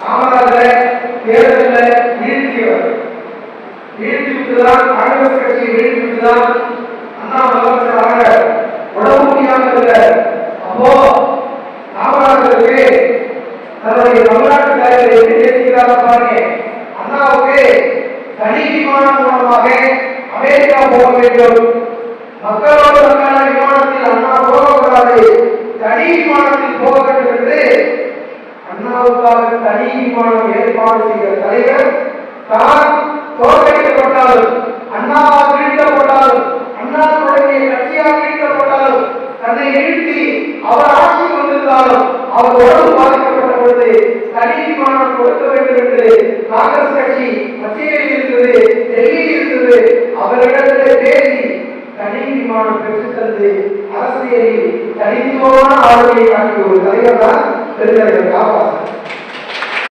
காமராஜரை தேர்தலில் வீழ்த்தியவர். வீழ்த்தி விட்டுதான் காங்கிரஸ் கட்சியை வீழ்த்தி விட்டுதான் அண்ணா முதலமைச்சராக உடம்பு முடியாமல். அப்போ காமராஜருக்கு தன்னுடைய தமிழ்நாட்டு தலைவரை எப்படி பேசுகிறார் பாருங்க. அண்ணாவுக்கு தனி விமானம் மூலமாக அமெரிக்கா போக வேண்டும், மக்களோடு மக்களான விமானத்தில் அண்ணா போகக்கூடாது, தனி விமானத்தில் போக வேண்டும் என்று அண்ணாவுக்காக தனி விமானம் ஏற்பாடு செய்த தலைவர் தான் தோற்கடிக்கப்பட்டாலும், அண்ணாவால் வீழ்த்தப்பட்டாலும், அண்ணா தொடங்கிய கட்சியால் வீழ்த்தப்பட்டாலும், தன்னை வீழ்த்தி அவர் ஆட்சி வந்திருந்தாலும் அவர் உடம்பு பாதிக்கப்பட்ட பொழுது தனி விமானம் கொடுக்க வேண்டும் என்று காங்கிரஸ் கட்சி மத்தியில் இருந்தது, டெல்லியில் இருந்தது. அவரிடத்திலே பேசி தனி விமானம் பெற்றுத் தந்து அரசியலில் தனித்துவமான ஆளுமையை காட்டிய ஒரு தலைவர் தான் பெருந்தலைவர் காமராஜர்.